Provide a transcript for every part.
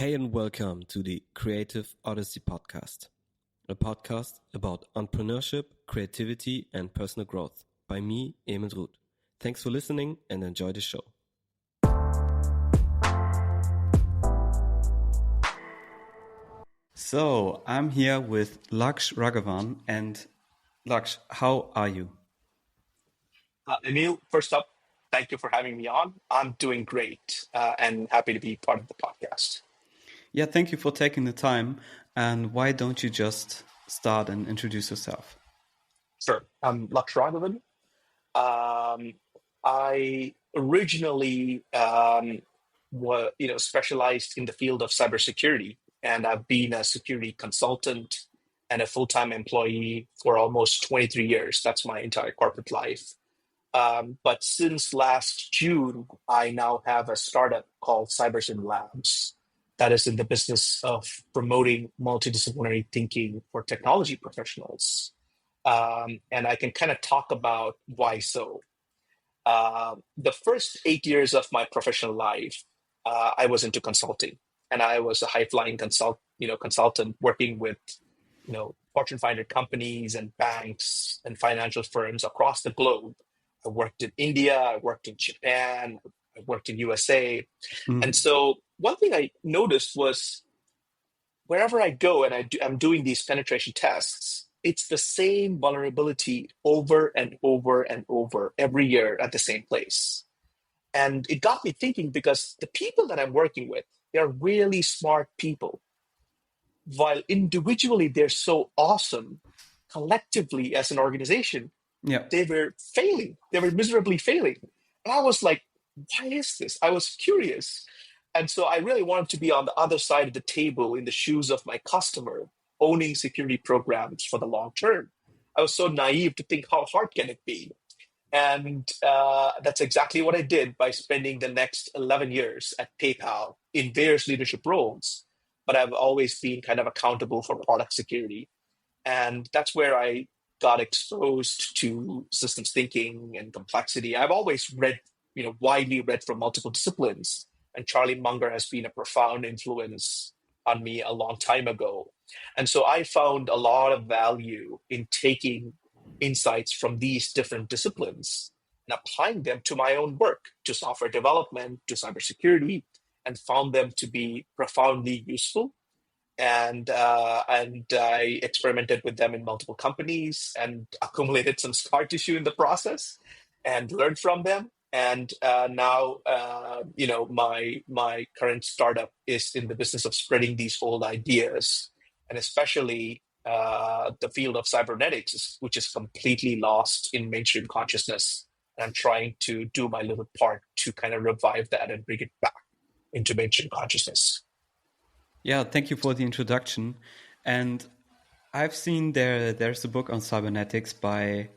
Hey and welcome to the Creative Odyssey podcast, a podcast about entrepreneurship, creativity, and personal growth by me, Emil Ruth. Thanks for listening and enjoy the show. So I'm here with Laksh Raghavan, and Laksh, how are you? Emil, first up, thank you for having me on. I'm doing great and happy to be part of the podcast. Yeah, thank you for taking the time. And why don't you just start and introduce yourself? Sure. I'm Laksh Raghavan. I originally specialized in the field of cybersecurity, and I've been a security consultant and a full-time employee for almost 23 years. That's my entire corporate life. But since last June, I now have a startup called Cybersecurity Labs that is in the business of promoting multidisciplinary thinking for technology professionals. And I can kind of talk about why so. The first 8 years of my professional life, I was into consulting, and I was a high-flying consultant working with Fortune 500 companies and banks and financial firms across the globe. I worked in India, I worked in Japan, I worked in USA. And so one thing I noticed was wherever I go and I'm doing these penetration tests, it's the same vulnerability over and over and over every year at the same place. And it got me thinking because the people that I'm working with, they're really smart people. While individually they're so awesome, collectively as an organization, they were failing. They were miserably failing. And I was like, why is this? I was curious. And so I really wanted to be on the other side of the table in the shoes of my customer, owning security programs for the long term. I was so naive to think, how hard can it be? And that's exactly what I did by spending the next 11 years at PayPal in various leadership roles. But I've always been kind of accountable for product security. And that's where I got exposed to systems thinking and complexity. I've always widely read from multiple disciplines. And Charlie Munger has been a profound influence on me a long time ago. And so I found a lot of value in taking insights from these different disciplines and applying them to my own work, to software development, to cybersecurity, and found them to be profoundly useful. And I experimented with them in multiple companies and accumulated some scar tissue in the process and learned from them. And now, my current startup is in the business of spreading these old ideas, and especially the field of cybernetics, which is completely lost in mainstream consciousness. And I'm trying to do my little part to kind of revive that and bring it back into mainstream consciousness. Yeah, thank you for the introduction. And I've seen there's a book on cybernetics by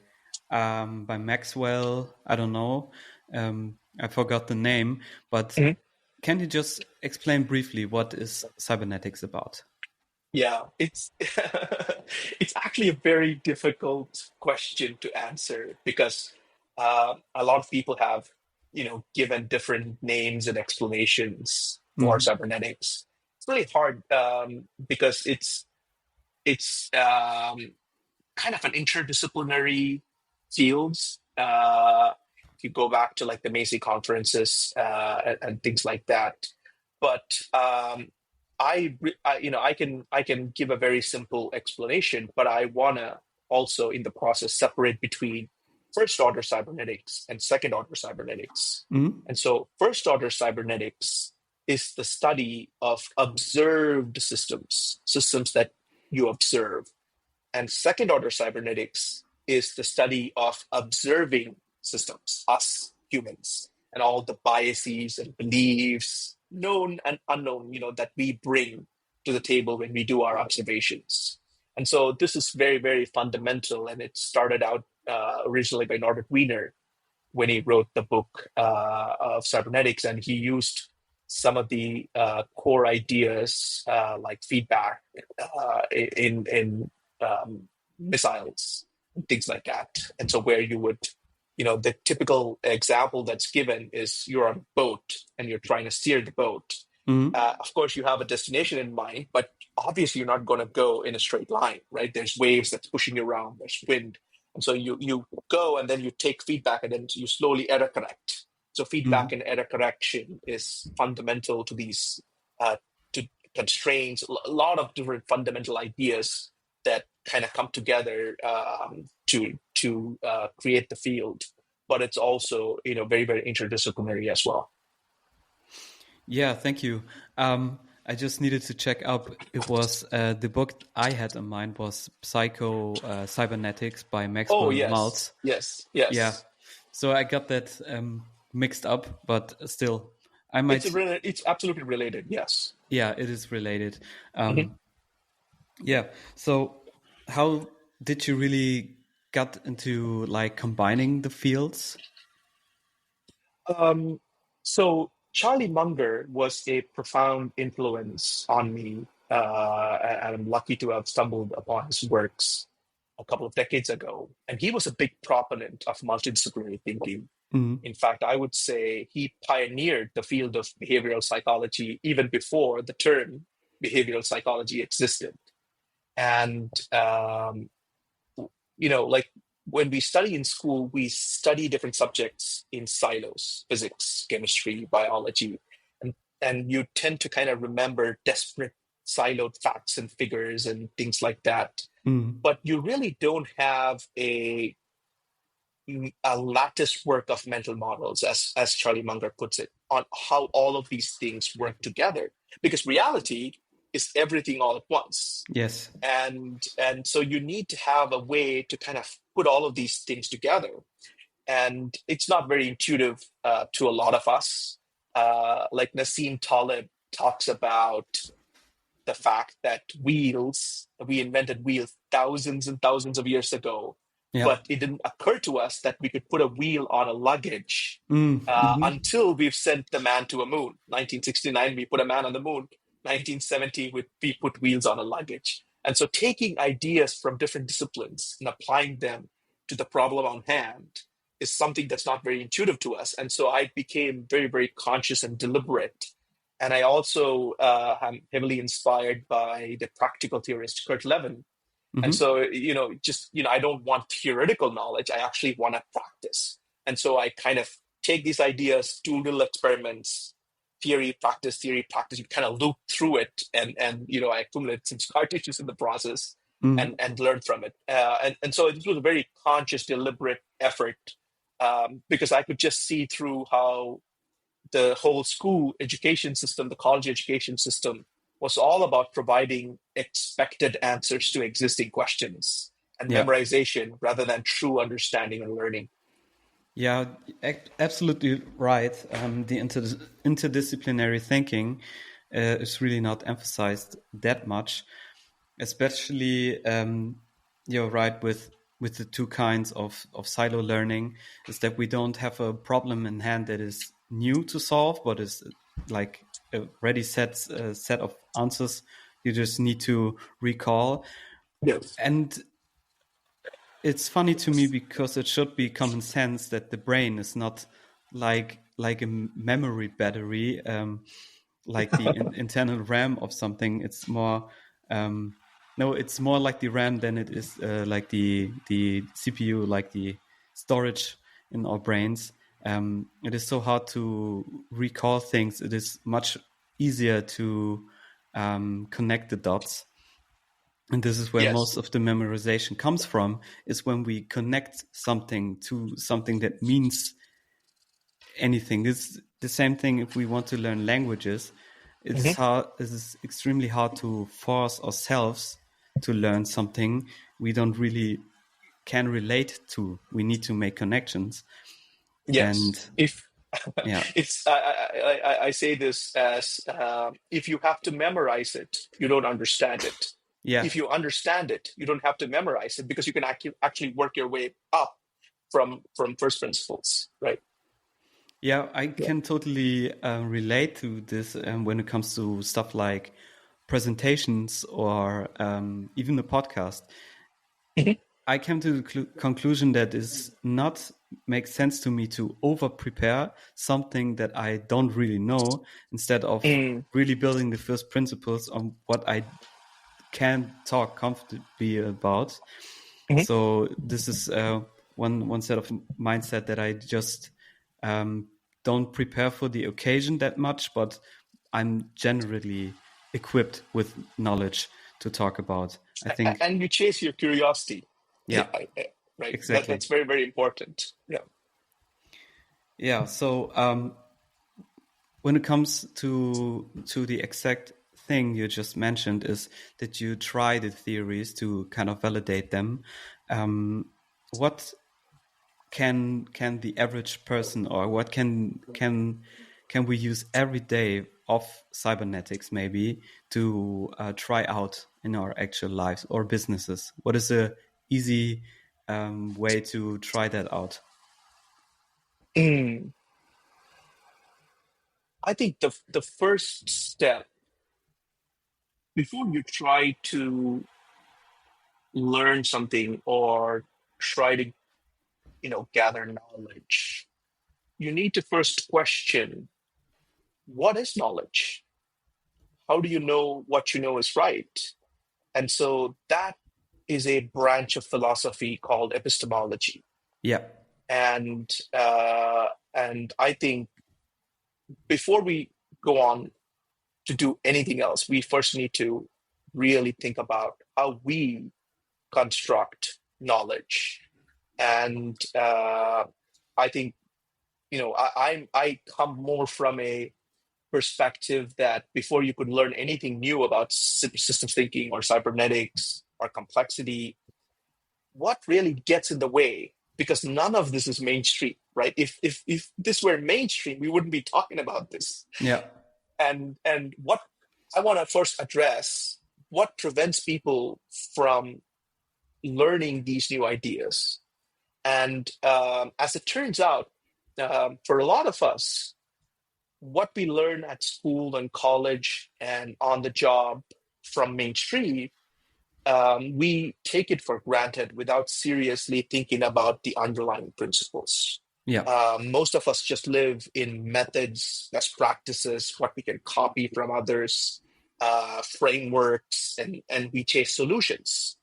Maxwell. I don't know. I forgot the name, but can you just explain briefly what is cybernetics about? Yeah, it's it's actually a very difficult question to answer because a lot of people have given different names and explanations for cybernetics. It's really hard because it's kind of an interdisciplinary field. If you go back to like the Macy conferences and things like that, but I can give a very simple explanation, but I want to also in the process separate between first order cybernetics and second order cybernetics. And so first order cybernetics is the study of observed systems that you observe. And second order cybernetics is the study of observing systems, us humans, and all the biases and beliefs, known and unknown, that we bring to the table when we do our observations. And so this is very, very fundamental. And it started out originally by Norbert Wiener when he wrote the book of cybernetics. And he used some of the core ideas like feedback in missiles and things like that. And so where you would, the typical example that's given is you're on a boat and you're trying to steer the boat. Mm-hmm. Of course, you have a destination in mind, but obviously you're not going to go in a straight line, right? There's waves that's pushing you around, there's wind. And so you go and then you take feedback and then you slowly error correct. So feedback and error correction is fundamental to these to constraints, a lot of different fundamental ideas that kind of come together to create the field. But it's also, very, very interdisciplinary as well. Yeah, thank you. I just needed to check up. It was the book I had in mind was Psycho-Cybernetics by Maxwell Maltz. Yes. Yeah. So I got that mixed up, but still, I might. It's absolutely related. Yes. Yeah, it is related. Yeah. So, how did you really get into like combining the fields? So Charlie Munger was a profound influence on me, and I'm lucky to have stumbled upon his works a couple of decades ago. And he was a big proponent of multidisciplinary thinking. Mm-hmm. In fact, I would say he pioneered the field of behavioral psychology even before the term behavioral psychology existed. And, like when we study in school, we study different subjects in silos: physics, chemistry, biology. And you tend to kind of remember desperate siloed facts and figures and things like that. Mm-hmm. But you really don't have a lattice work of mental models, as Charlie Munger puts it, on how all of these things work together. Because reality is everything all at once. Yes. And so you need to have a way to kind of put all of these things together. And it's not very intuitive to a lot of us. Like Nassim Taleb talks about the fact that we invented wheels thousands and thousands of years ago. Yeah. But it didn't occur to us that we could put a wheel on a luggage until we've sent the man to a moon. 1969, we put a man on the moon. 1970, we put wheels on a luggage. And so taking ideas from different disciplines and applying them to the problem on hand is something that's not very intuitive to us. And so I became very, very conscious and deliberate. And I also am heavily inspired by the practical theorist Kurt Lewin. And so, I don't want theoretical knowledge. I actually want to practice. And so I kind of take these ideas, do little experiments, theory, practice. You kind of loop through it. And I accumulate some scar tissues in the process and learn from it. And so it was a very conscious, deliberate effort because I could just see through how the whole school education system, the college education system, was all about providing expected answers to existing questions and memorization rather than true understanding and learning. Yeah, absolutely right. The interdisciplinary thinking is really not emphasized that much, especially you're right with the two kinds of silo learning, is that we don't have a problem in hand that is new to solve, but is like a ready set of answers you just need to recall. Yes. And it's funny to me because it should be common sense that the brain is not like a memory battery, like the internal RAM of something. It's more it's more like the RAM than it is like the CPU, like the storage in our brains. It is so hard to recall things. It is much easier to connect the dots. And this is where most of the memorization comes from, is when we connect something to something that means anything. This is the same thing if we want to learn languages. It's hard. It is extremely hard to force ourselves to learn something we don't really can relate to. We need to make connections. Yes. And it's I say this as if you have to memorize it, you don't understand it. Yeah. If you understand it, you don't have to memorize it because you can actually work your way up from first principles, right? Yeah, I can totally relate to this when it comes to stuff like presentations or even the podcast. I came to the conclusion that it's not makes sense to me to over prepare something that I don't really know, instead of really building the first principles on what I can talk comfortably about. So this is one set of mindset that I just don't prepare for the occasion that much, but I'm generally equipped with knowledge to talk about. I think, and you chase your curiosity. yeah, Right. exactly. That's very, very important. Yeah. Yeah. So when it comes to the exact thing you just mentioned, is that you try the theories to kind of validate them. What can the average person, or what can we use every day of cybernetics maybe to try out in our actual lives or businesses? What is a easy way to try that out? I think the first step before you try to learn something or try to, gather knowledge, you need to first question, what is knowledge? How do you know what you know is right? And so that is a branch of philosophy called epistemology. Yeah. And I think before we go on to do anything else, we first need to really think about how we construct knowledge. And I think, I come more from a perspective that before you could learn anything new about systems thinking or cybernetics or complexity, what really gets in the way? Because none of this is mainstream, right? If this were mainstream, we wouldn't be talking about this. Yeah. And what I want to first address, what prevents people from learning these new ideas? And as it turns out, for a lot of us, what we learn at school and college and on the job from mainstream, we take it for granted without seriously thinking about the underlying principles. Yeah. Most of us just live in methods, best practices, what we can copy from others, frameworks, and we chase solutions.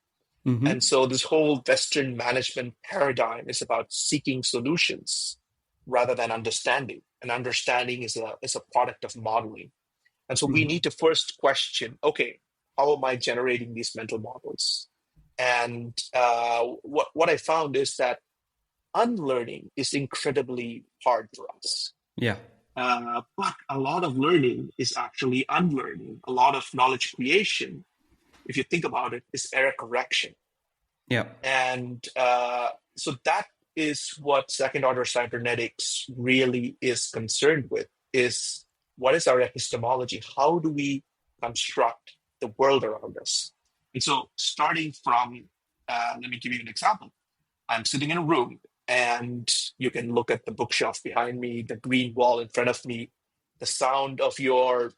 Mm-hmm. And so this whole Western management paradigm is about seeking solutions rather than understanding. And understanding is a product of modeling. And so we need to first question, okay, how am I generating these mental models? And what I found is that unlearning is incredibly hard for us. Yeah. But a lot of learning is actually unlearning. A lot of knowledge creation, if you think about it, is error correction. Yeah. And so that is what second order cybernetics really is concerned with, is what is our epistemology? How do we construct the world around us? And so starting from, let me give you an example. I'm sitting in a room and you can look at the bookshelf behind me, the green wall in front of me, the sound of your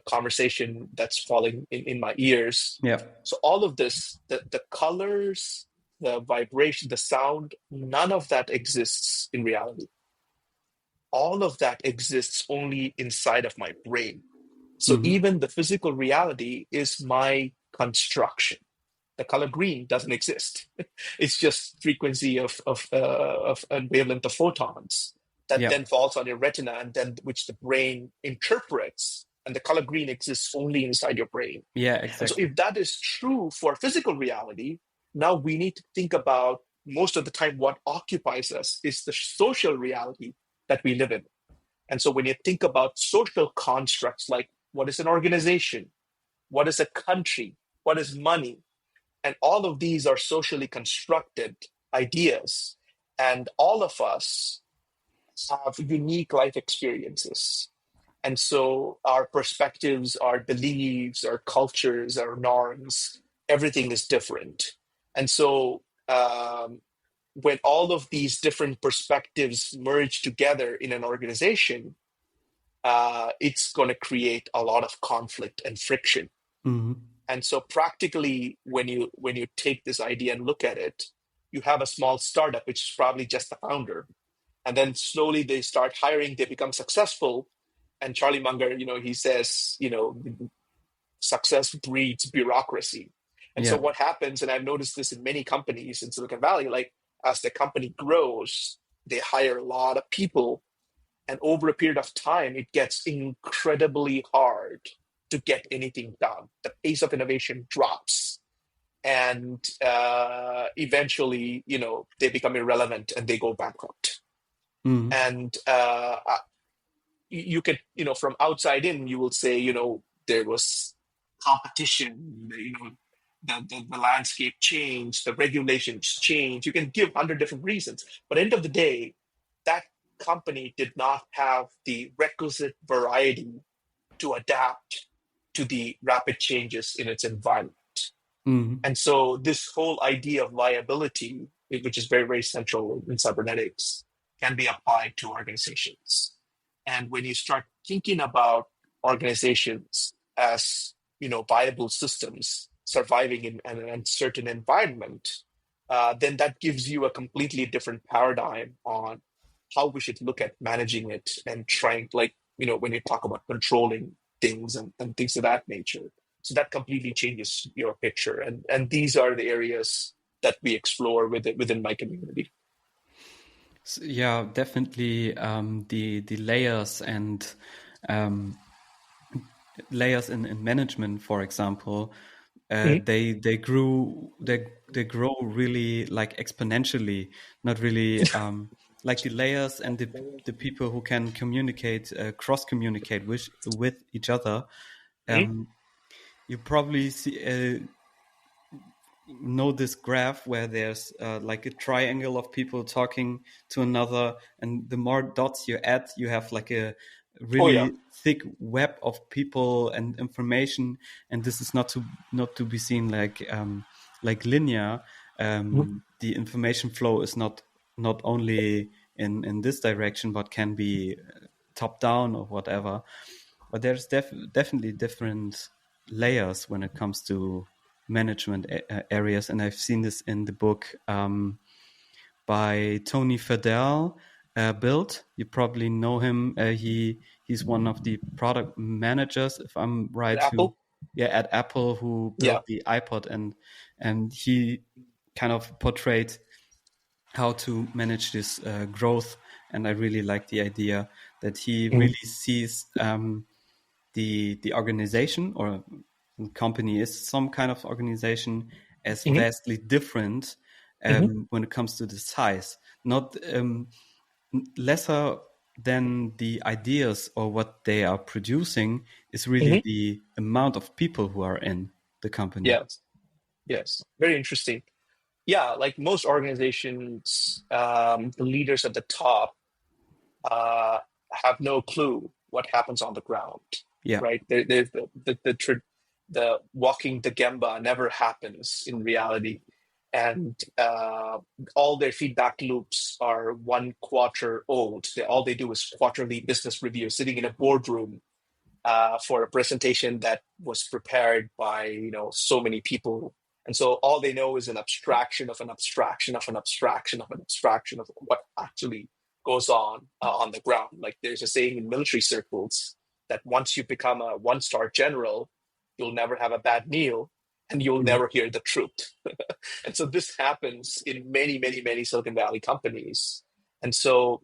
conversation that's falling in my ears. Yeah. So all of this, the colors, the vibration, the sound, none of that exists in reality. All of that exists only inside of my brain. So even the physical reality is my construction. The color green doesn't exist. It's just frequency of a wavelength of photons that then falls on your retina, and then which the brain interprets. And the color green exists only inside your brain. Yeah, exactly. And so if that is true for physical reality, now we need to think about, most of the time, what occupies us is the social reality that we live in. And so when you think about social constructs, like what is an organization, what is a country, what is money, and all of these are socially constructed ideas. And all of us have unique life experiences. And so our perspectives, our beliefs, our cultures, our norms, everything is different. And so when all of these different perspectives merge together in an organization, it's going to create a lot of conflict and friction. And so practically, when you take this idea and look at it, you have a small startup, which is probably just the founder. And then slowly they start hiring, they become successful. And Charlie Munger, he says, success breeds bureaucracy. And so what happens, and I've noticed this in many companies in Silicon Valley, like as the company grows, they hire a lot of people. And over a period of time, it gets incredibly hard to get anything done. The pace of innovation drops. And eventually, they become irrelevant and they go bankrupt. Mm-hmm. And you could, from outside in, you will say, there was competition, the landscape changed, the regulations changed. You can give 100 different reasons. But end of the day, that company did not have the requisite variety to adapt to the rapid changes in its environment. Mm-hmm. And so this whole idea of viability, which is very, very central in cybernetics, can be applied to organizations. And when you start thinking about organizations as, viable systems surviving in an uncertain environment, then that gives you a completely different paradigm on how we should look at managing it and trying, when you talk about controlling things and things of that nature. So that completely changes your picture. And these are the areas that we explore within my community. So, yeah, definitely the layers and layers in management, for example, they grow really like exponentially, not really like the layers and the people who can communicate, cross communicate with each other. You probably know this graph where there's like a triangle of people talking to another, and the more dots you add, you have like a really thick web of people and information, and this is not to be seen like linear. The information flow is not only in this direction, but can be top down or whatever. But there's definitely different layers when it comes to management areas, and I've seen this in the book by Tony Fadell, Build. You probably know him. He's one of the product managers, if I'm right. At Apple? At Apple, who built the iPod, and he kind of portrayed how to manage this growth. And I really like the idea that he really sees the organization or company is some kind of organization as vastly different when it comes to the size, not lesser than the ideas or what they are producing, is really the amount of people who are in the company. Yes. Very interesting. Yeah, like most organizations, the leaders at the top have no clue what happens on the ground. Yeah. Right. The walking the Gemba never happens in reality. And all their feedback loops are 1 quarter old. All they do is quarterly business review, sitting in a boardroom for a presentation that was prepared by so many people. And so all they know is an abstraction of an abstraction of an abstraction of an abstraction of what actually goes on the ground. Like there's a saying in military circles that once you become a 1-star general, you'll never have a bad meal and you'll never hear the truth. And so this happens in many, many, many Silicon Valley companies. And so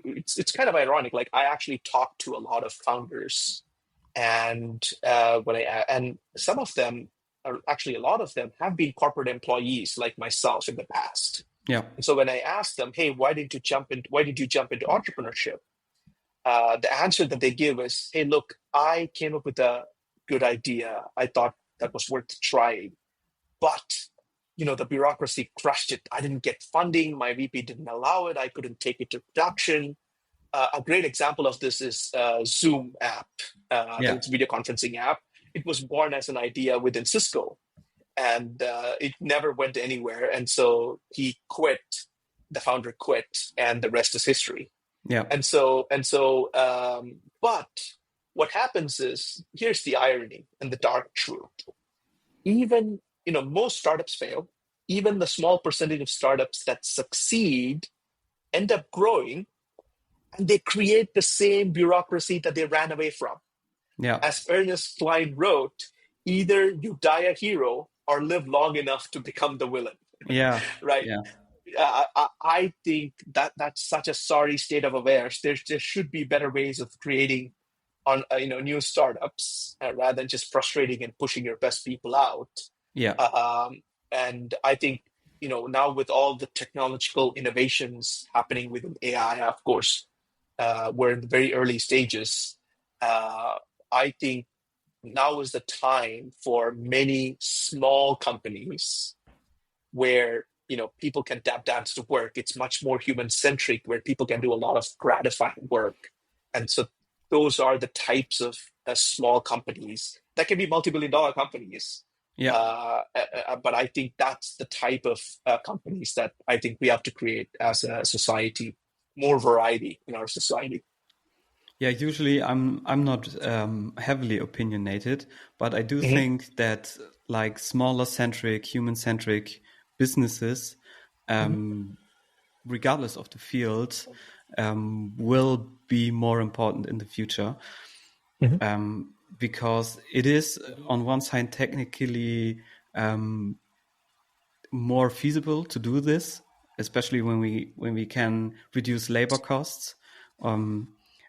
it's kind of ironic. Like I actually talked to a lot of founders, and some of them are actually, a lot of them have been corporate employees like myself in the past. Yeah. And so when I asked them, hey, why did you jump into entrepreneurship? The answer that they give is, hey, look, I came up with a good idea. I thought that was worth trying, but the bureaucracy crushed it. I didn't get funding. My VP didn't allow it. I couldn't take it to production. A great example of this is Zoom app. It's a video conferencing app. It was born as an idea within Cisco, and it never went anywhere. And so he quit. The founder quit, and the rest is history. Yeah. And so, but what happens is, here's the irony and the dark truth. Even, most startups fail. even the small percentage of startups that succeed end up growing, and they create the same bureaucracy that they ran away from. Yeah. As Ernest Cline wrote, either you die a hero or live long enough to become the villain. Yeah. Right? Yeah. I think that that's such a sorry state of affairs. There should be better ways of creating on new startups rather than just frustrating and pushing your best people out. Yeah. And I think now with all the technological innovations happening within AI, of course, we're in the very early stages. I think now is the time for many small companies where people can tap dance to work. It's much more human-centric, where people can do a lot of gratifying work. And so those are the types of small companies that can be multi-billion-dollar companies. Yeah. But I think that's the type of companies that I think we have to create as a society, more variety in our society. Yeah, usually I'm not heavily opinionated, but I do think that like smaller centric, human-centric businesses, regardless of the field, will be more important in the future. Because it is on one side technically more feasible to do this, especially when we can reduce labor costs.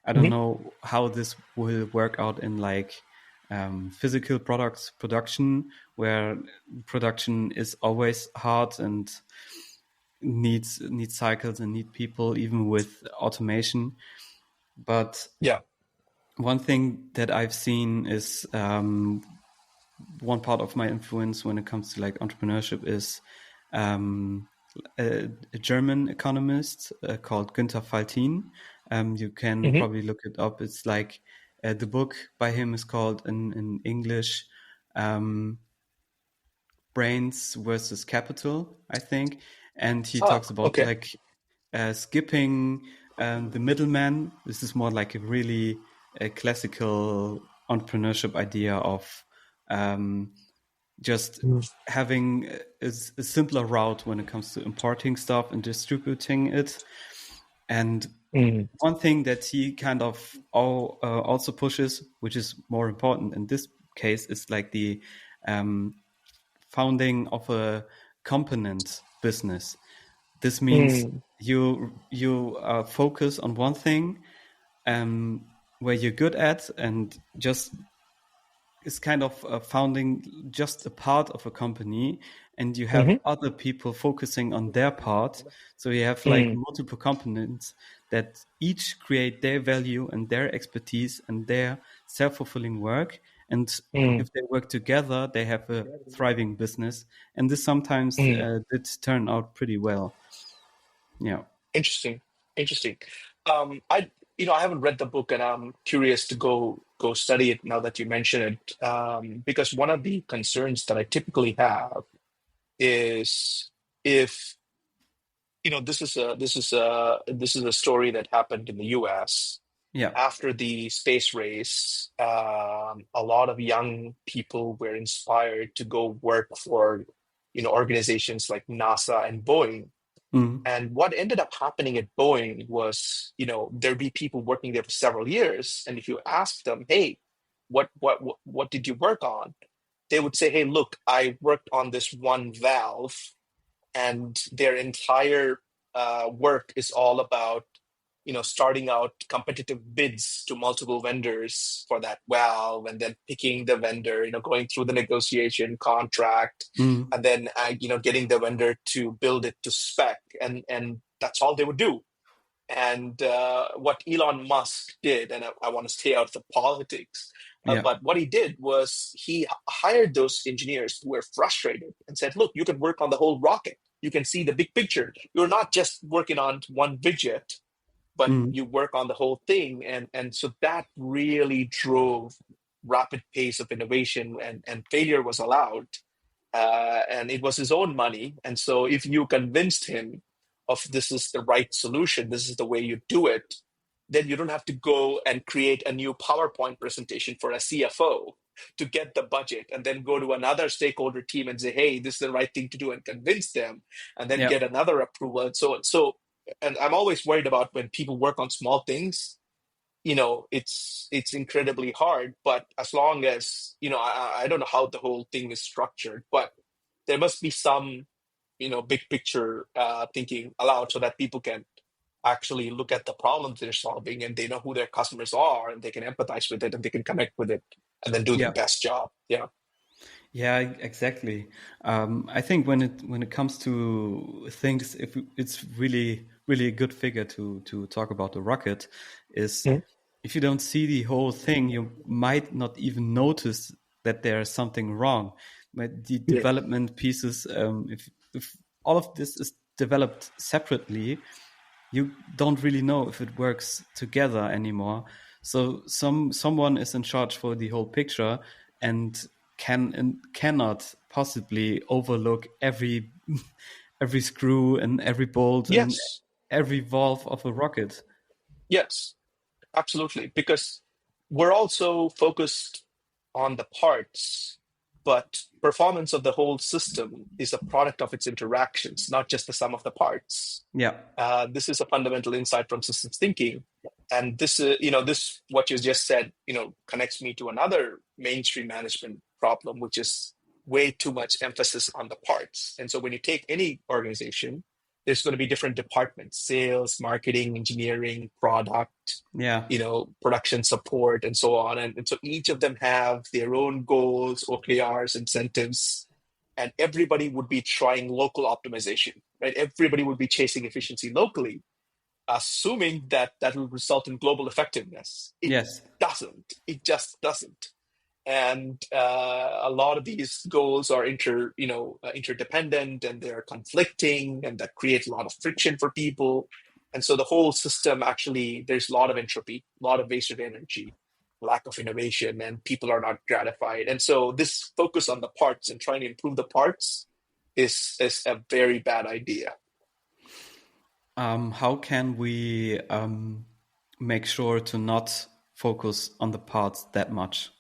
I don't know how this will work out in like physical products production, where production is always hard and needs cycles and need people, even with automation. But yeah, one thing that I've seen is one part of my influence when it comes to like entrepreneurship is a German economist called Günther Faltin. You can probably look it up. It's like the book by him is called in English Brains versus Capital, I think. And he talks about like skipping the middleman. This is more like a really classical entrepreneurship idea of just having a simpler route when it comes to importing stuff and distributing it. And one thing that he kind of also pushes, which is more important in this case, is like the founding of a component business. This means you focus on one thing where you're good at, and just is kind of founding just a part of a company, and you have other people focusing on their part. So you have like multiple components that each create their value and their expertise and their self-fulfilling work. And if they work together, they have a thriving business. And this sometimes did turn out pretty well. Yeah. Interesting. I haven't read the book, and I'm curious to go study it now that you mention it. Because one of the concerns that I typically have is if this is a story that happened in the U.S. Yeah. After the space race. A lot of young people were inspired to go work for organizations like NASA and Boeing. And what ended up happening at Boeing was, there'd be people working there for several years. And if you ask them, hey, what did you work on? They would say, hey, look, I worked on this one valve, and their entire work is all about, starting out competitive bids to multiple vendors for that valve, and then picking the vendor, going through the negotiation contract, and then, getting the vendor to build it to spec. And that's all they would do. And what Elon Musk did, and I want to stay out of the politics, but what he did was he hired those engineers who were frustrated and said, look, you can work on the whole rocket. You can see the big picture. You're not just working on one widget, but you work on the whole thing. And so that really drove rapid pace of innovation, and failure was allowed. And it was his own money. And so if you convinced him of this is the right solution, this is the way you do it, then you don't have to go and create a new PowerPoint presentation for a CFO. to get the budget, and then go to another stakeholder team and say, hey, this is the right thing to do, and convince them, and then get another approval. And and I'm always worried about when people work on small things, it's incredibly hard. But as long as, I don't know how the whole thing is structured, but there must be some, big picture thinking allowed so that people can actually look at the problems they're solving, and they know who their customers are, and they can empathize with it, and they can connect with it, and then do the best job. Yeah, exactly. I think when it comes to things, if it's really a good figure to talk about the rocket is if you don't see the whole thing, you might not even notice that there's something wrong. But the development pieces, if all of this is developed separately, you don't really know if it works together anymore. So someone is in charge for the whole picture and cannot possibly overlook every screw and every bolt and every valve of a rocket. Yes, absolutely. Because we're also focused on the parts, but performance of the whole system is a product of its interactions, not just the sum of the parts. This is a fundamental insight from systems thinking. And this, what you just said, connects me to another mainstream management problem, which is way too much emphasis on the parts. And so when you take any organization, there's going to be different departments: sales, marketing, engineering, product, production support, and so on. And so each of them have their own goals, OKRs, incentives, and everybody would be trying local optimization, right? Everybody would be chasing efficiency locally, assuming that will result in global effectiveness. It doesn't. It just doesn't. And a lot of these goals are interdependent, and they're conflicting, and that creates a lot of friction for people. And so the whole system, actually, there's a lot of entropy, a lot of wasted energy, lack of innovation, and people are not gratified. And so this focus on the parts and trying to improve the parts is a very bad idea. How can we make sure to not focus on the parts that much?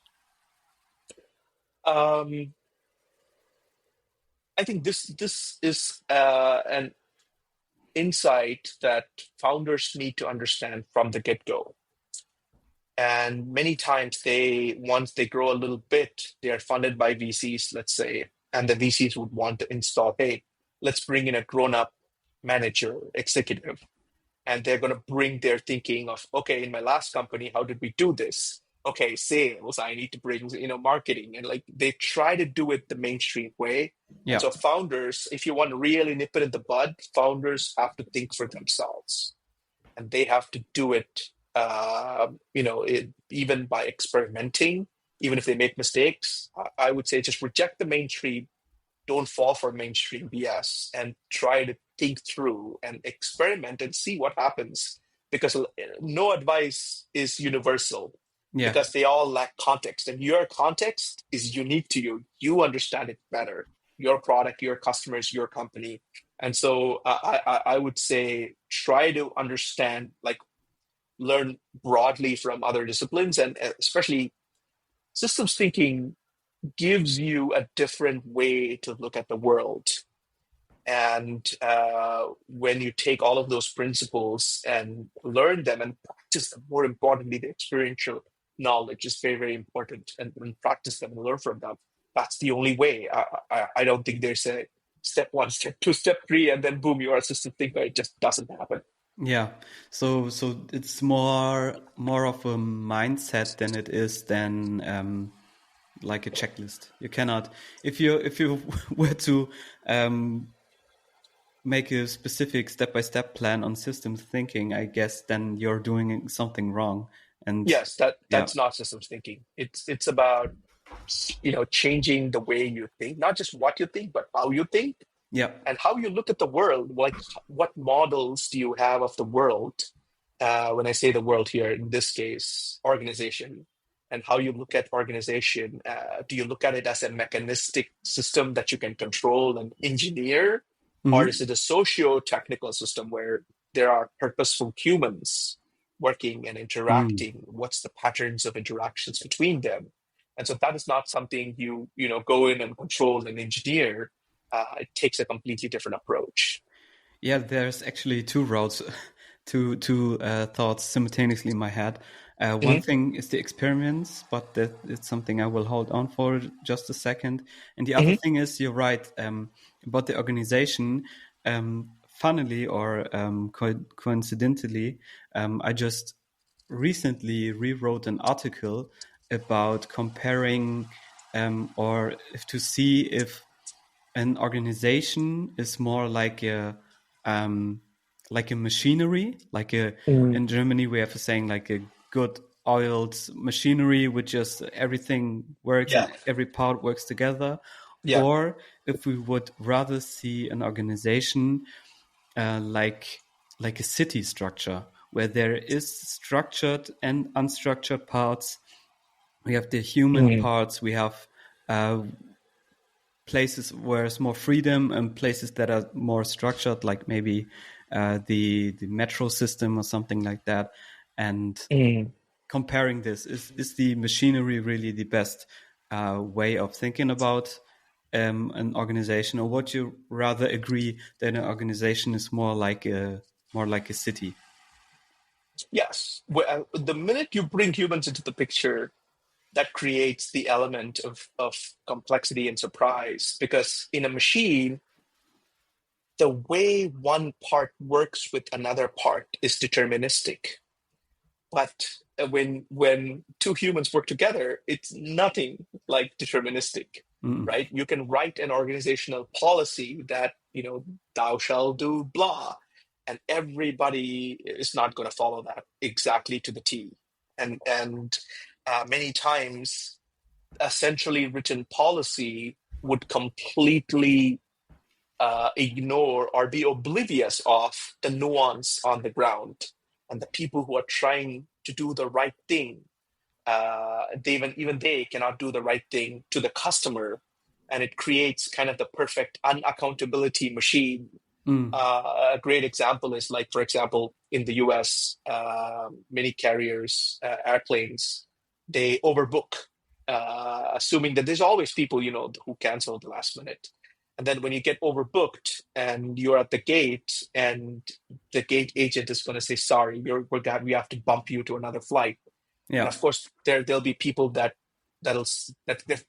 I think this is an insight that founders need to understand from the get-go. And many times once they grow a little bit, they are funded by VCs, let's say, and the VCs would want to install, hey, let's bring in a grown-up manager, executive. And they're going to bring their thinking of, okay, in my last company, how did we do this? Okay, sales, I need to bring, marketing. And they try to do it the mainstream way. And so founders, if you want to really nip it in the bud, founders have to think for themselves. And they have to do it, even by experimenting, even if they make mistakes. I would say just reject the mainstream, don't fall for mainstream BS, and try to think through and experiment and see what happens. Because no advice is universal. Because they all lack context, and your context is unique to you. You understand it better, your product, your customers, your company. And so I would say try to understand, learn broadly from other disciplines, and especially systems thinking gives you a different way to look at the world. And when you take all of those principles and learn them and practice them, more importantly, the experiential knowledge is very, very important, and practice them and learn from them. That's the only way. I don't think there's a step 1, step 2, step 3, and then boom, you are a system thinker. It just doesn't happen. Yeah. So it's more of a mindset than it is like a checklist. You cannot, if you were to make a specific step-by-step plan on systems thinking, I guess then you're doing something wrong. And yes, that's not systems thinking. It's about changing the way you think, not just what you think, but how you think. And how you look at the world. Like, what models do you have of the world? When I say the world here, in this case, organization, and how you look at organization. Do you look at it as a mechanistic system that you can control and engineer, or is it a socio-technical system where there are purposeful humans working and interacting? What's the patterns of interactions between them? And so that is not something you go in and control and engineer. It takes a completely different approach. Yeah, there's actually two routes, two thoughts simultaneously in my head. One thing is the experiments, but that it's something I will hold on for just a second. And the other thing is, you're right, about the organization. Funnily or coincidentally, I just recently rewrote an article about comparing or if to see if an organization is more like a machinery, in Germany we have a saying like a good oiled machinery with just everything works and every part works together, or if we would rather see an organization like a city structure where there is structured and unstructured parts. We have the human parts, we have places where it's more freedom and places that are more structured, like maybe the metro system or something like that. And comparing this, is the machinery really the best way of thinking about an organization, or would you rather agree that an organization is more like a city? Yes. Well, the minute you bring humans into the picture, that creates the element of complexity and surprise, because in a machine, the way one part works with another part is deterministic. But when two humans work together, it's nothing like deterministic, right? You can write an organizational policy that, thou shall do blah, and everybody is not going to follow that exactly to the T. And many times, a centrally written policy would completely ignore or be oblivious of the nuance on the ground. And the people who are trying to do the right thing, they cannot do the right thing to the customer. And it creates kind of the perfect unaccountability machine. A great example is, like, for example, in the US, many carriers, airplanes, they overbook, assuming that there's always people, who cancel at the last minute. And then when you get overbooked and you're at the gate, and the gate agent is going to say, sorry, we have to bump you to another flight. Yeah. And of course, there'll be people that they're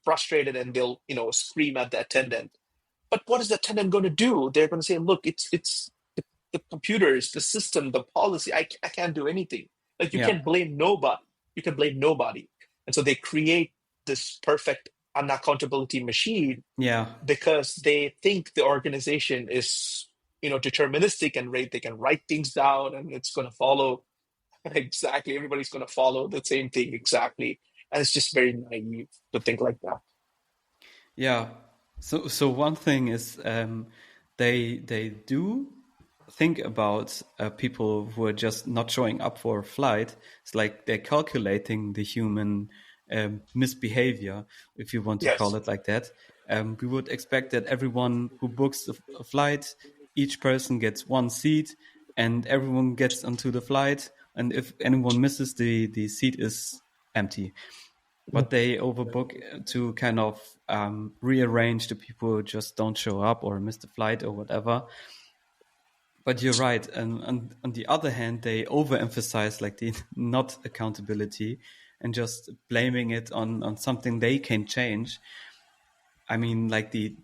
frustrated, and they'll, scream at the attendant. But what is the attendant going to do? They're going to say, look, it's the computers, the system, the policy. I can't do anything. Like, you can't blame nobody. You can blame nobody. And so they create this perfect unaccountability machine, because they think the organization is, deterministic, and they can write things down, and it's going to follow exactly. Everybody's going to follow the same thing exactly, and it's just very naive to think like that. Yeah. So one thing is they do think about people who are just not showing up for a flight. It's like they're calculating the human misbehavior, if you want to call it like that. We would expect that everyone who books a flight, each person gets one seat, and everyone gets onto the flight. And if anyone misses, the seat is empty. But they overbook to kind of rearrange the people who just don't show up or miss the flight or whatever. But you're right. And on the other hand, they overemphasize like the not accountability and just blaming it on something they can change. I mean, like the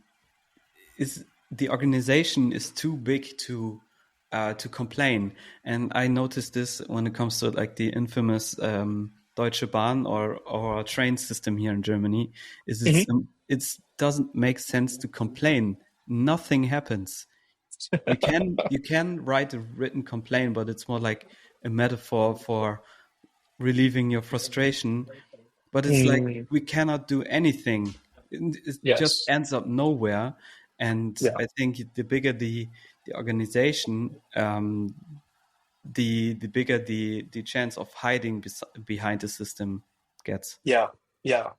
organization is too big to complain. And I noticed this when it comes to like the infamous Deutsche Bahn or train system here in Germany. It doesn't make sense to complain. Nothing happens. You can write a written complaint, but it's more like a metaphor for relieving your frustration. But it's like we cannot do anything. It just ends up nowhere. And I think the bigger the organization, the bigger the chance of hiding behind the system gets. Yeah.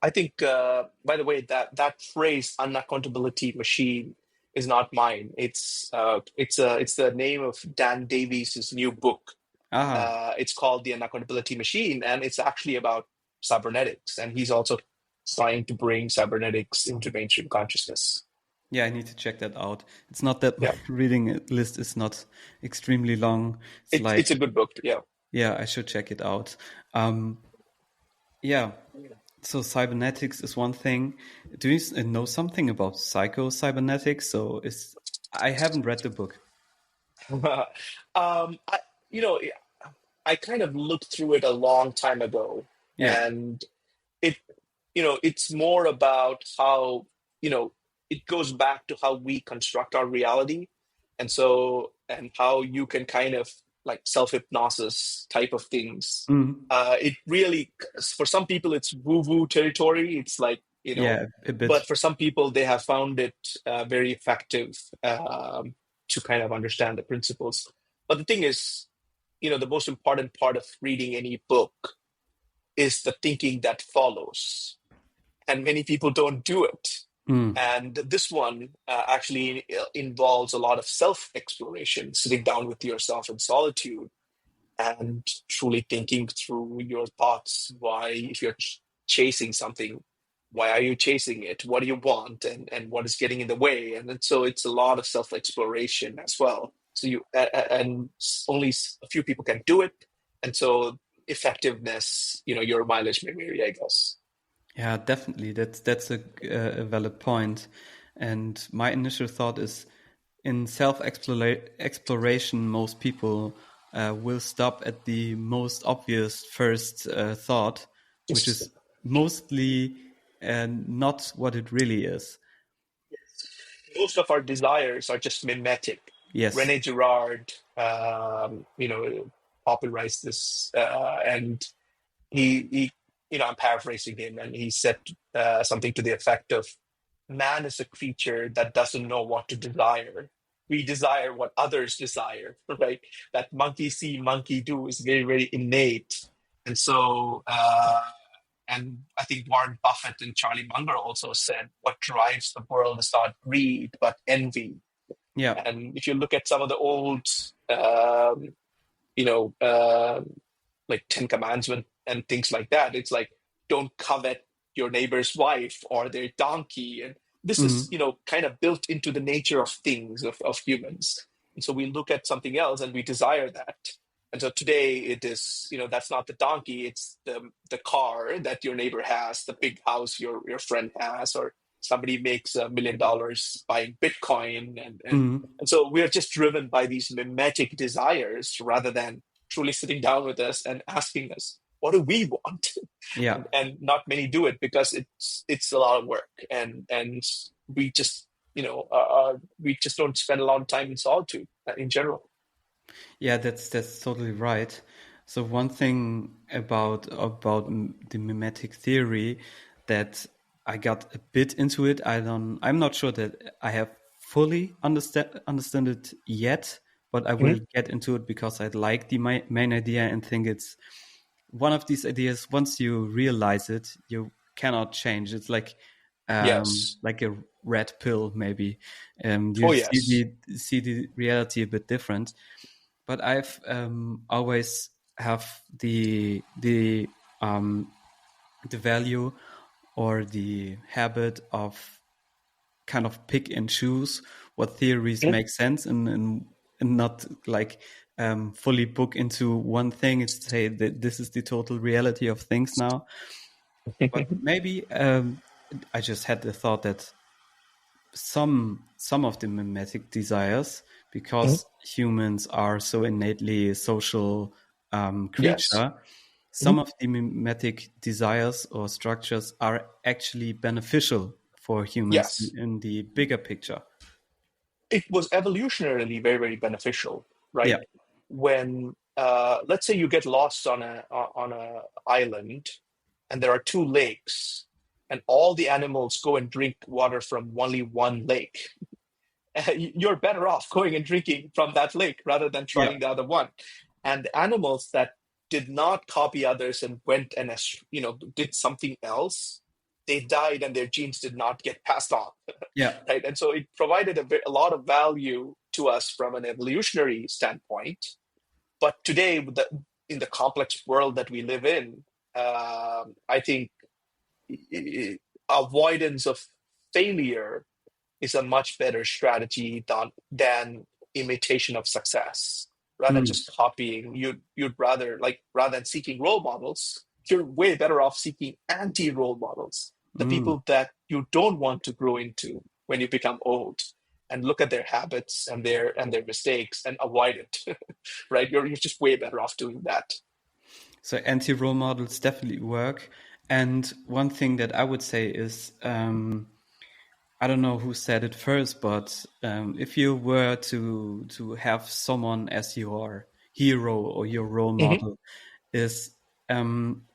I think, by the way, that phrase "unaccountability machine" is not mine. It's the name of Dan Davies' new book. It's called The Unaccountability Machine, and it's actually about cybernetics. And he's also trying to bring cybernetics into mainstream consciousness. Yeah, I need to check that out. It's not that my Yeah, reading list is not extremely long. It's it's a good book. Yeah. yeah, I should check it out. Yeah, so cybernetics is one thing. Do you know something about Psycho-Cybernetics? I haven't read the book. I, you know, I kind of looked through it a long time ago, Yeah. and it, it's more about how, it goes back to how we construct our reality, and how you can kind of like self-hypnosis type of things. Mhm. It really, for some people, it's woo-woo territory. It's like, Yeah, a bit. but for some people, they have found it very effective to kind of understand the principles. But the thing is, the most important part of reading any book is the thinking that follows. And many people don't do it. And this one actually involves a lot of self-exploration, sitting down with yourself in solitude and truly thinking through your thoughts. Why, if you're chasing something, why are you chasing it? What do you want? And what is getting in the way? And then, so it's a lot of self-exploration as well. So and only a few people can do it. And so effectiveness, your mileage may vary, I guess. Yeah, definitely. That's a valid point. And my initial thought is, in self-exploration, most people will stop at the most obvious first thought, which is mostly not what it really is. Most of our desires are just mimetic. Yes. René Girard, popularized this, and he, I'm paraphrasing him, and he said something to the effect of, man is a creature that doesn't know what to desire. We desire what others desire, right? That monkey see, monkey do is very, very innate. And so, and I think Warren Buffett and Charlie Munger also said, what drives the world is not greed, but envy. Yeah. And if you look at some of the old, like Ten Commandments and things like that, it's like, don't covet your neighbor's wife or their donkey. And this is, kind of built into the nature of things, of humans. And so we look at something else and we desire that. And so today it is, that's not the donkey, it's the car that your neighbor has, the big house your friend has, or somebody makes $1 million buying Bitcoin. And so we are just driven by these mimetic desires rather than truly sitting down with us and asking us, what do we want? Yeah. And not many do it because it's a lot of work. And we just, we just don't spend a lot of time in solitude in general. Yeah, that's totally right. So one thing about the mimetic theory that I got a bit into it, I'm not sure that I have fully understand it yet, but I will get into it because I like the main idea and think it's one of these ideas. Once you realize it, you cannot change. It's like like a red pill, maybe. See the reality a bit different. But I've always have the value or the habit of kind of pick and choose what theories make sense and not like fully book into one thing and say that this is the total reality of things now. But maybe I just had the thought that some of the mimetic desires, because humans are so innately social creature, some of the mimetic desires or structures are actually beneficial for humans in the bigger picture. It was evolutionarily very, very beneficial, right? Yeah. When let's say you get lost on a island and there are 2 lakes and all the animals go and drink water from only one lake. You're better off going and drinking from that lake rather than trying the other one. And the animals that did not copy others and went and did something else, they died and their genes did not get passed on. Right. And so it provided a lot of value to us from an evolutionary standpoint. But today, in the complex world that we live in, I think avoidance of failure is a much better strategy than imitation of success. Rather than just copying, you'd rather than seeking role models, you're way better off seeking anti-role models, the people that you don't want to grow into when you become old, and look at their habits and their mistakes and avoid it. Right? You're just way better off doing that. So anti-role models definitely work. And one thing that I would say is, I don't know who said it first, but if you were to have someone as your hero or your role model, is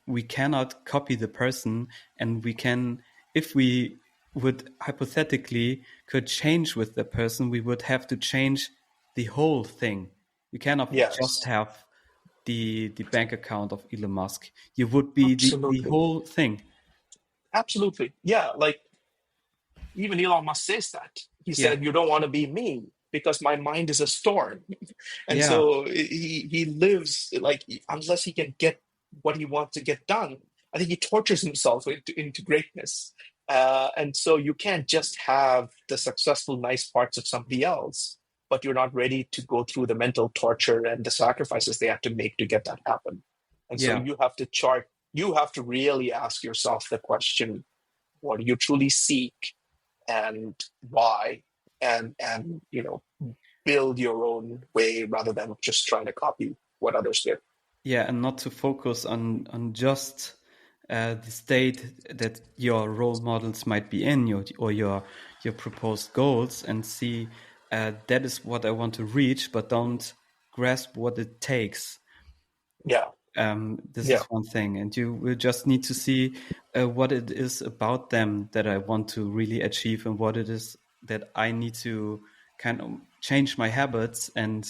we cannot copy the person, and we can, if we would hypothetically could change with the person, we would have to change the whole thing. You cannot just have the bank account of Elon Musk. You would be the whole thing. Absolutely. Yeah. Like, even Elon Musk says that. He said, you don't want to be me because my mind is a storm. And so he lives like, unless he can get what he wants to get done, I think he tortures himself into greatness. And so you can't just have the successful, nice parts of somebody else, but you're not ready to go through the mental torture and the sacrifices they have to make to get that happen. And so you have to really ask yourself the question, what do you truly seek and why? And build your own way rather than just trying to copy what others did. Yeah, and not to focus on just the state that your role models might be in, your proposed goals, and see that is what I want to reach, but don't grasp what it takes. Yeah. This is one thing, and you will just need to see what it is about them that I want to really achieve, and what it is that I need to kind of change my habits. And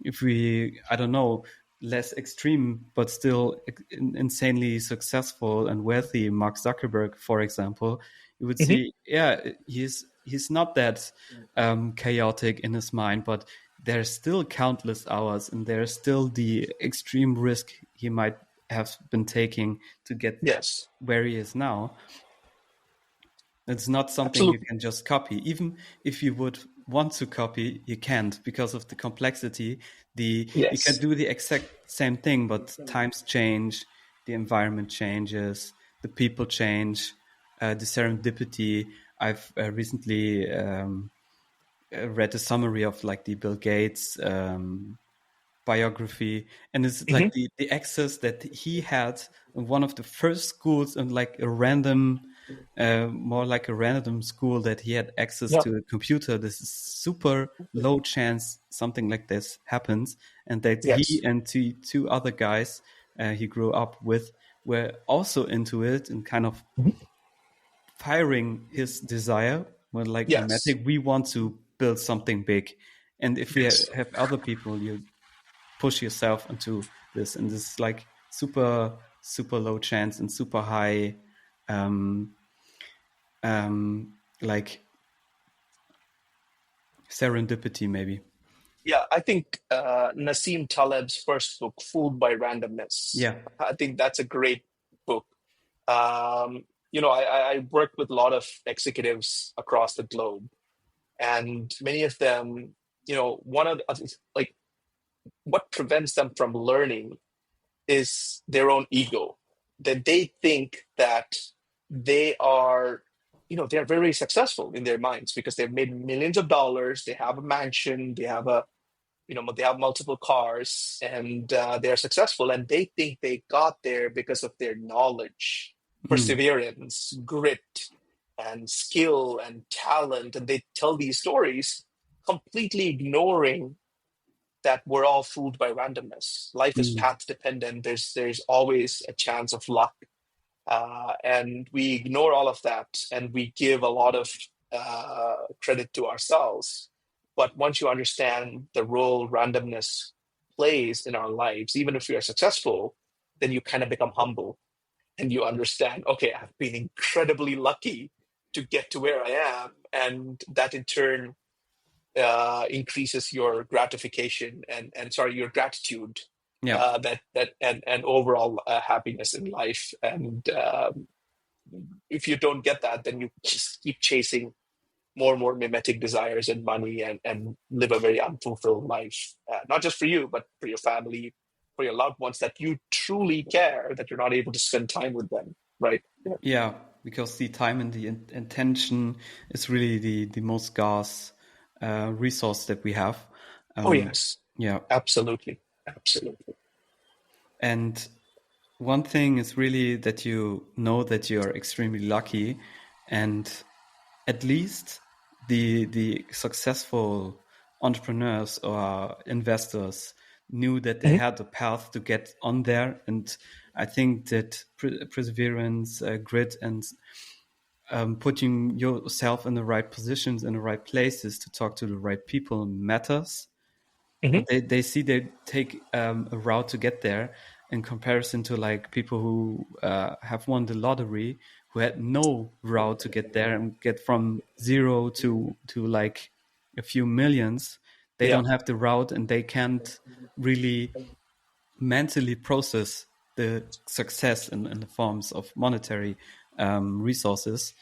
if we, I don't know, less extreme but still insanely successful and wealthy Mark Zuckerberg, for example, you would see, he's not that chaotic in his mind, but there's still countless hours, and there's still the extreme risk he might have been taking to get where he is now. It's not something you can just copy. Even if you would want to copy, you can't, because of the complexity. You can do the exact same thing, but times change, the environment changes, the people change, the serendipity. I've recently read a summary of like the Bill Gates biography, and it's like the access that he had in one of the first schools, and like a random, more like a random school, that he had access to a computer. This is super low chance something like this happens, and that he and two other guys he grew up with were also into it and kind of firing his desire. Well, like Mimetic, we want to build something big, and if we have other people, you push yourself into this, and this is like super low chance and super high like serendipity, maybe. I think Nassim Taleb's first book, Fooled by Randomness, I think that's a great book. I worked with a lot of executives across the globe, and many of them, one of the, like, what prevents them from learning is their own ego, that they think that they are, they're very successful in their minds because they've made millions of dollars, they have a mansion, they have they have multiple cars, and they're successful, and they think they got there because of their knowledge, perseverance, grit, and skill and talent, and they tell these stories completely ignoring that we're all fooled by randomness. Life is path dependent. There's always a chance of luck, and we ignore all of that, and we give a lot of credit to ourselves. But once you understand the role randomness plays in our lives, even if we are successful, then you kind of become humble, and you understand, okay, I've been incredibly lucky to get to where I am, and that in turn increases your gratification and your gratitude, that and overall happiness in life, and if you don't get that, then you just keep chasing more and more mimetic desires and money, and live a very unfulfilled life, not just for you, but for your family, for your loved ones that you truly care, that you're not able to spend time with them, right? Yeah, because the time and the intention is really the most scarce resource that we have. Oh, yes. Yeah. Absolutely. Absolutely. And one thing is really that you know that you're extremely lucky, and at least the successful entrepreneurs or investors knew that they had a path to get on there. And I think that perseverance, grit, and putting yourself in the right positions, in the right places to talk to the right people matters. They see they take a route to get there, in comparison to like people who have won the lottery, who had no route to get there and get from zero to like a few millions. They don't have the route, and they can't really mentally process the success in the forms of monetary resources.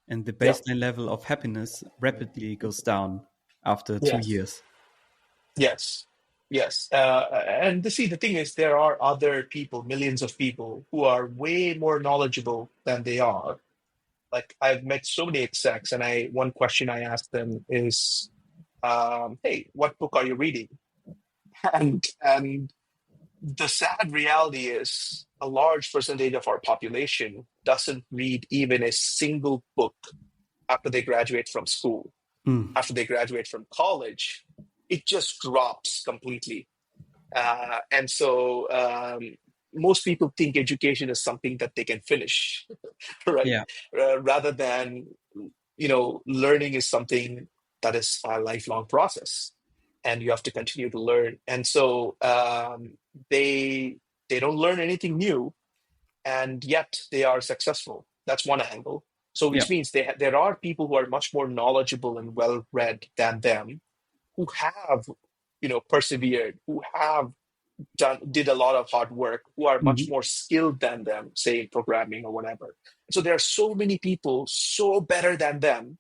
And the baseline level of happiness rapidly goes down after 2 years. Yes. And see, the thing is, there are other people, millions of people, who are way more knowledgeable than they are. Like, I've met so many execs, and one question I ask them is, hey, what book are you reading? And the sad reality is a large percentage of our population doesn't read even a single book after they graduate from school. After they graduate from college, it just drops completely. And so most people think education is something that they can finish, right? Yeah. Rather than, learning is something that is a lifelong process, and you have to continue to learn. And so they don't learn anything new, and yet they are successful. That's one angle. So which means there are people who are much more knowledgeable and well-read than them, who have, persevered, who have did a lot of hard work, who are much more skilled than them, say in programming or whatever. So there are so many people so better than them,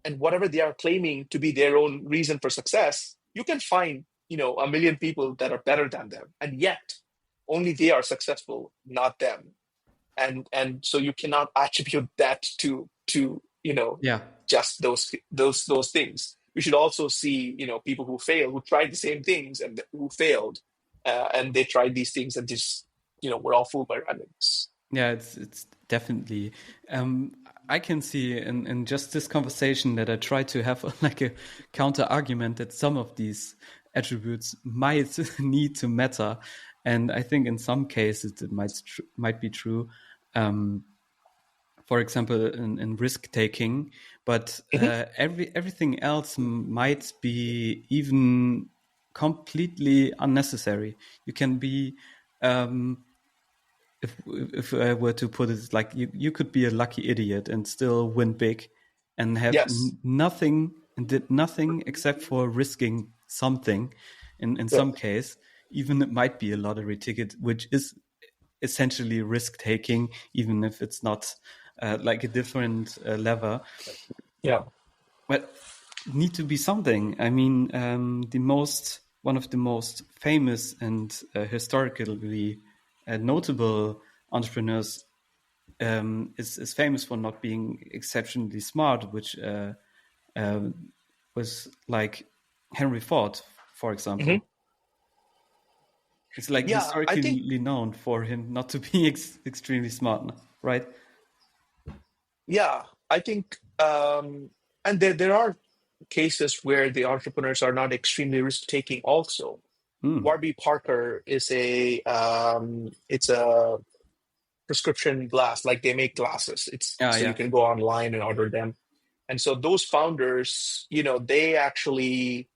and whatever they are claiming to be their own reason for success, you can find, a million people that are better than them, and yet only they are successful, not them. And so you cannot attribute that to just those things. We should also see, people who fail, who tried the same things and who failed, and they tried these things and just, we're all fooled by randomness. Yeah, it's definitely. I can see in just this conversation that I try to have like a counter argument that some of these attributes might need to matter, and I think in some cases it might be true. For example, in risk taking, but everything else might be even completely unnecessary. You can be, if I were to put it like, you could be a lucky idiot and still win big, and have nothing and did nothing except for risking something. In some case, even it might be a lottery ticket, which is essentially risk taking, even if it's not like a different lever. But need to be something. I mean, one of the most famous and historically notable entrepreneurs is famous for not being exceptionally smart, which was like Henry Ford, for example. It's like historically known for him not to be extremely smart, right? Yeah, I think, and there are cases where the entrepreneurs are not extremely risk-taking also. Warby Parker is it's a prescription glass, like they make glasses. You can go online and order them. And so those founders, they actually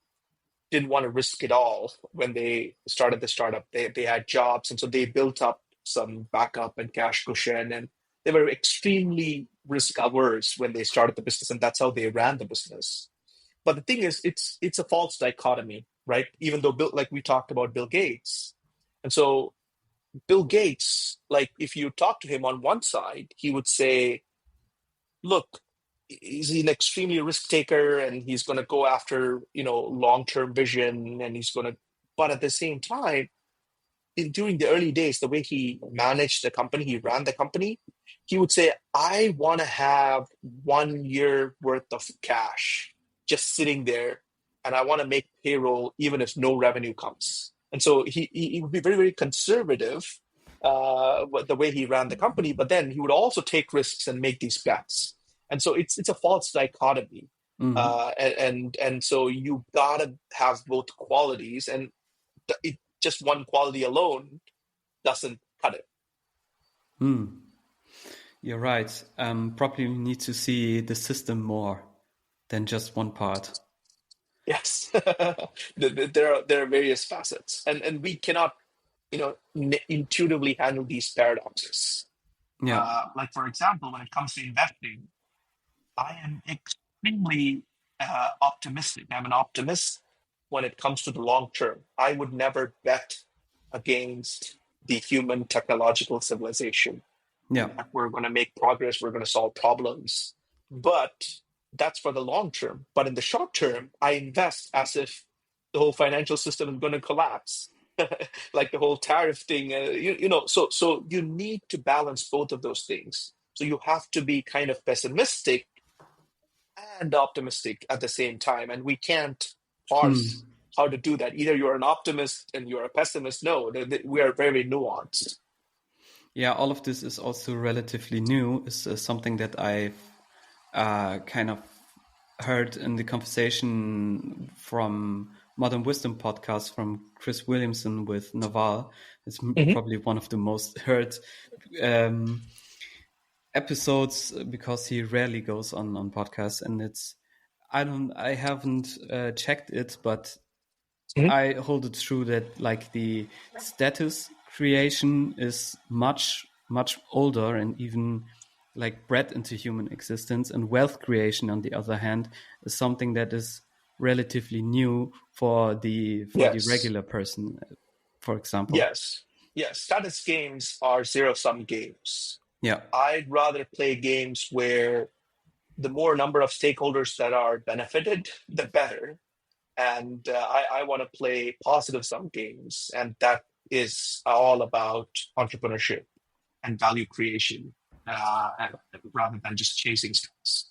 didn't want to risk it all when they started the startup. They had jobs, and so they built up some backup and cash cushion, and they were extremely risk averse when they started the business, and that's how they ran the business. But the thing is, it's a false dichotomy, right? Even though like we talked about Bill Gates. And so Bill Gates, like if you talk to him on one side, he would say, look, he's an extremely risk taker and he's going to go after, long-term vision, and but at the same time, during the early days, the way he managed the company, he ran the company, he would say, I want to have 1 year worth of cash just sitting there, and I want to make payroll even if no revenue comes. And so he would be very, very conservative the way he ran the company, but then he would also take risks and make these bets. And so it's a false dichotomy. And so you gotta have both qualities, and just one quality alone doesn't cut it. You're right. Probably need to see the system more than just one part. Yes, there are various facets, and we cannot, intuitively handle these paradoxes. Yeah. Like for example, when it comes to investing, I am extremely optimistic. I'm an optimist when it comes to the long term. I would never bet against the human technological civilization. Yeah. We're going to make progress. We're going to solve problems. But that's for the long term. But in the short term, I invest as if the whole financial system is going to collapse, like the whole tariff thing. So you need to balance both of those things. So you have to be kind of pessimistic and optimistic at the same time. And we can't parse how to do that. Either you're an optimist and you're a pessimist. No, we are very nuanced. Yeah, all of this is also relatively new. It's something that I've kind of heard in the conversation from Modern Wisdom podcast from Chris Williamson with Naval. It's probably one of the most heard episodes because he rarely goes on podcasts, and I haven't checked it, but I hold it true that like the status creation is much, much older and even like bred into human existence, and wealth creation, on the other hand, is something that is relatively new for the regular person, for example. Yes. Status games are zero-sum games. Yeah. I'd rather play games where the more number of stakeholders that are benefited, the better. And I want to play positive-sum games, and that is all about entrepreneurship and value creation, rather than just chasing stats.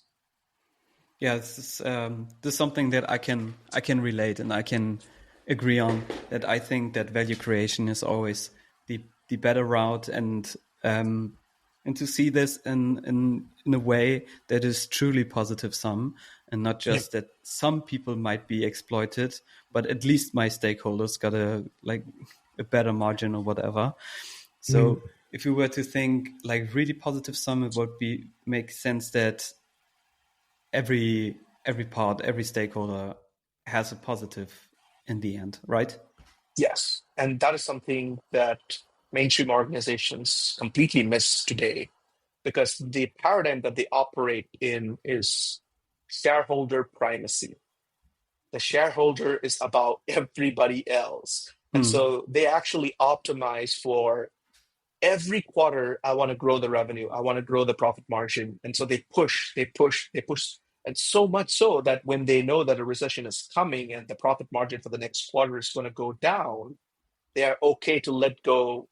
Yeah, this is something that I can relate and I can agree on. That I think that value creation is always the better route, and to see this in a way that is truly positive sum, and not just that some people might be exploited, but at least my stakeholders got a better margin or whatever. So if you were to think like really positive sum, it would make sense that every part, every stakeholder has a positive in the end, right? Yes, and that is something that mainstream organizations completely miss today, because the paradigm that they operate in is shareholder primacy. The shareholder is about everybody else. And so they actually optimize for every quarter. I want to grow the revenue. I want to grow the profit margin. And so they push. And so much so that when they know that a recession is coming and the profit margin for the next quarter is going to go down, they are okay to let go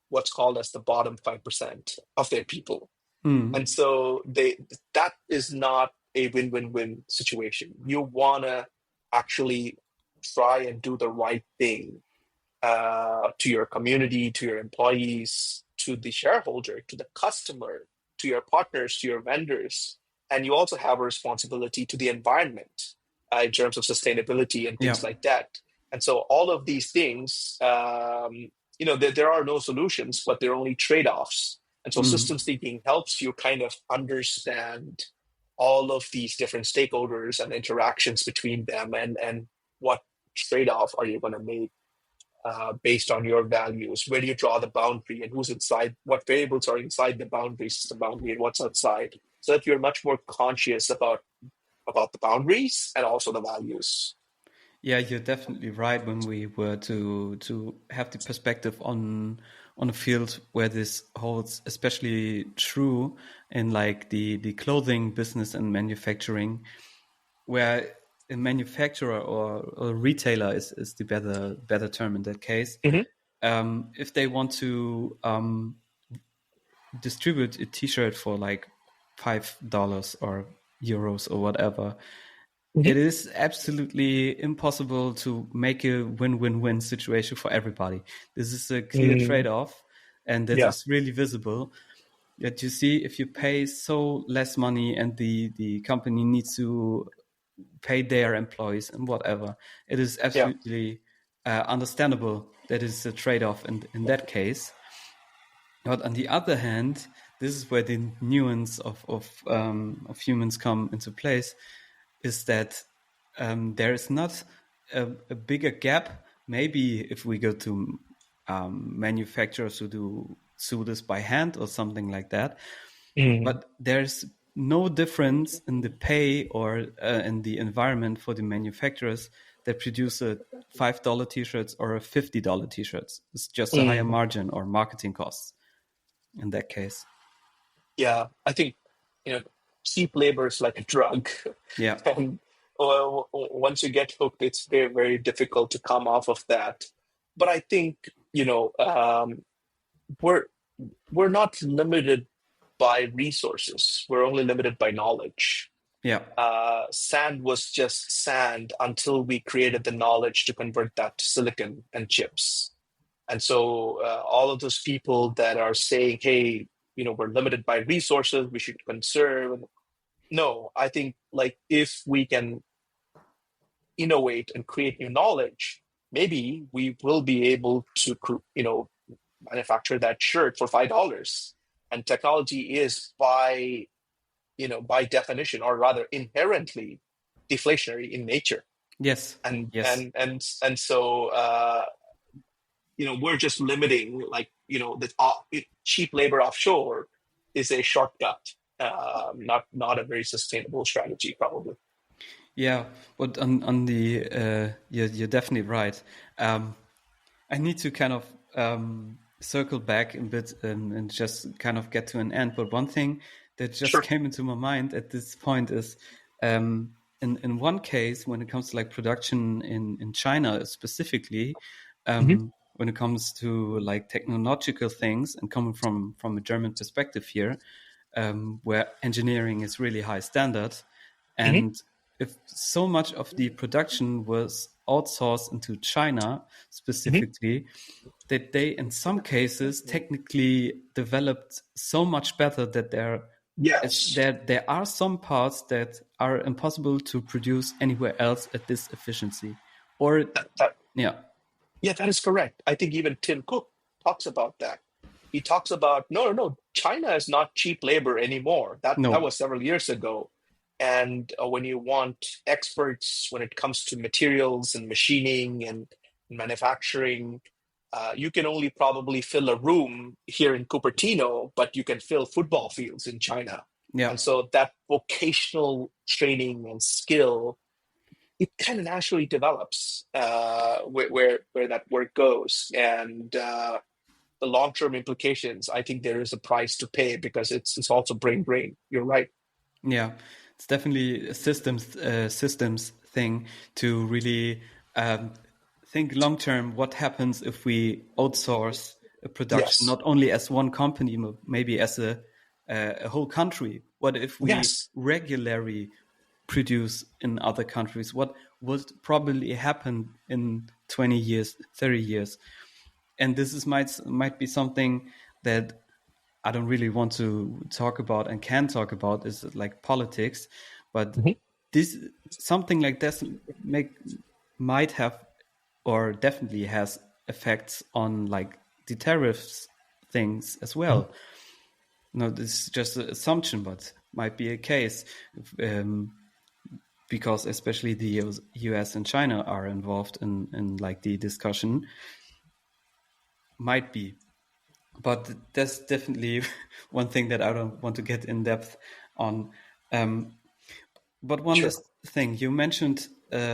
what's called as the bottom 5% of their people. And so that is not a win-win-win situation. You want to actually try and do the right thing to your community, to your employees, to the shareholder, to the customer, to your partners, to your vendors. And you also have a responsibility to the environment in terms of sustainability and things like that. And so all of these things, there are no solutions, but there are only trade-offs. And so systems thinking helps you kind of understand all of these different stakeholders and interactions between them, and what trade-off are you going to make based on your values. Where do you draw the boundary, and who's inside, what variables are inside the boundary, system boundary, and what's outside, so that you're much more conscious about the boundaries and also the values. Yeah, you're definitely right. When we were to have the perspective on a field where this holds especially true, in like the clothing business and manufacturing, where a manufacturer or a retailer is the better term in that case. If they want to distribute a T-shirt for like $5 or euros or whatever, it is absolutely impossible to make a win-win-win situation for everybody. This is a clear trade-off, and that is really visible. That you see, if you pay so less money and the company needs to pay their employees and whatever, it is absolutely understandable that it's a trade-off in that case. But on the other hand, this is where the nuance of humans come into place, is that there is not a bigger gap. Maybe if we go to manufacturers who do this by hand or something like that, but there's no difference in the pay or in the environment for the manufacturers that produce a $5 T-shirts or a $50 T-shirts. It's just a higher margin or marketing costs in that case. Yeah, I think, cheap labor is like a drug. Yeah. And once you get hooked, it's very, very difficult to come off of that. But I think, we're not limited by resources. We're only limited by knowledge. Yeah. Sand was just sand until we created the knowledge to convert that to silicon and chips. And so all of those people that are saying, hey, we're limited by resources, we should conserve. No, I think like if we can innovate and create new knowledge, maybe we will be able to, manufacture that shirt for $5. And technology is by definition, or rather inherently, deflationary in nature. Yes. And so we're just limiting, like, the cheap labor offshore is a shortcut, not a very sustainable strategy, probably. Yeah, but on the you're definitely right. I need to kind of circle back a bit and just kind of get to an end. But one thing that just came into my mind at this point is, in one case, when it comes to like production in China specifically, when it comes to like technological things, and coming from a German perspective here, where engineering is really high standard, and if so much of the production was outsourced into China specifically, that they in some cases technically developed so much better that there are some parts that are impossible to produce anywhere else at this efficiency. Or Yeah, that is correct. I think even Tim Cook talks about that. He talks about, no, China is not cheap labor anymore. That was several years ago. And when you want experts when it comes to materials and machining and manufacturing, you can only probably fill a room here in Cupertino, but you can fill football fields in China. Yeah. And so that vocational training and skill, it kind of naturally develops where that work goes. And the long-term implications, I think there is a price to pay, because it's also brain. You're right. Yeah, it's definitely a systems thing to really think long-term. What happens if we outsource a production, not only as one company, maybe as a whole country? What if we regularly produce in other countries? What would probably happen in 20 years, 30 years? And this is might be something that I don't really want to talk about and can talk about, is like politics, but this something like this might have, or definitely has, effects on like the tariffs things as well. No, this is just an assumption, but might be a case, because especially the US and China are involved in like the discussion. Might be. But that's definitely one thing that I don't want to get in depth on. But one last thing, you mentioned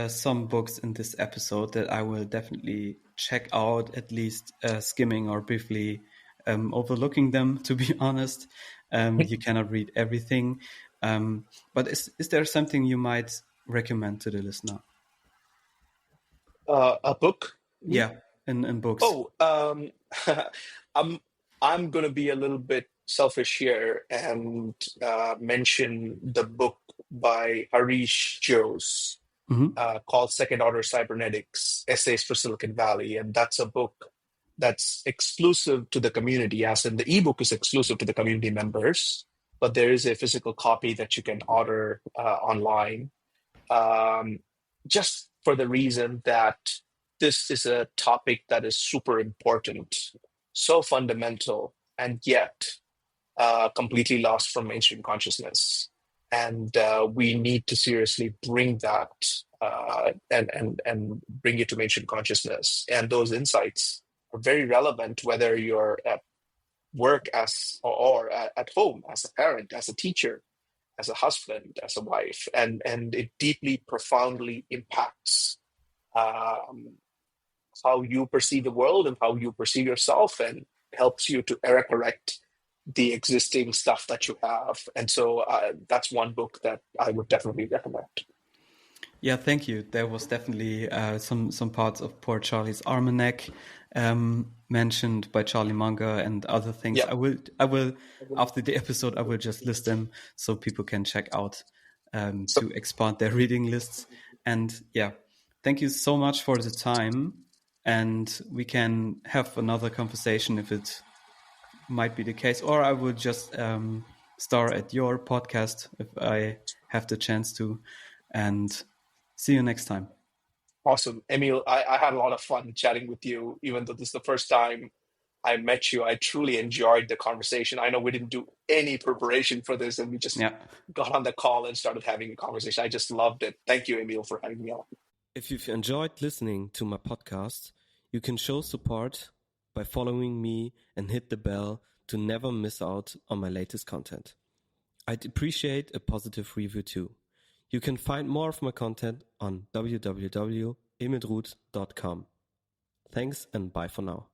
some books in this episode that I will definitely check out, at least skimming or briefly overlooking them, to be honest. You cannot read everything. But is there something you might recommend to the listener? A book? Yeah, in books. Oh, I'm gonna be a little bit selfish here and mention the book by Harish Jose called Second Order Cybernetics: Essays for Silicon Valley, and that's a book that's exclusive to the community, as in the ebook is exclusive to the community members, but there is a physical copy that you can order online, just for the reason that this is a topic that is super important, so fundamental, and yet completely lost from mainstream consciousness. And we need to seriously bring that and bring it to mainstream consciousness. And those insights are very relevant whether you're at work or at home as a parent, as a teacher, as a husband, as a wife, and it deeply, profoundly impacts how you perceive the world and how you perceive yourself, and helps you to error correct the existing stuff that you have. And so that's one book that I would definitely recommend. Yeah, thank you. There was definitely some parts of Poor Charlie's Almanac mentioned by Charlie Munger and other things. Yeah. I will after the episode I will just list them so people can check out to expand their reading lists. And yeah, thank you so much for the time, and we can have another conversation if it might be the case, or I will just star at your podcast if I have the chance to, and see you next time. Awesome. Emil, I had a lot of fun chatting with you, even though this is the first time I met you. I truly enjoyed the conversation. I know we didn't do any preparation for this, and we just got on the call and started having a conversation. I just loved it. Thank you, Emil, for having me on. If you've enjoyed listening to my podcast, you can show support by following me and hit the bell to never miss out on my latest content. I'd appreciate a positive review too. You can find more of my content on www.emilroot.com. Thanks and bye for now.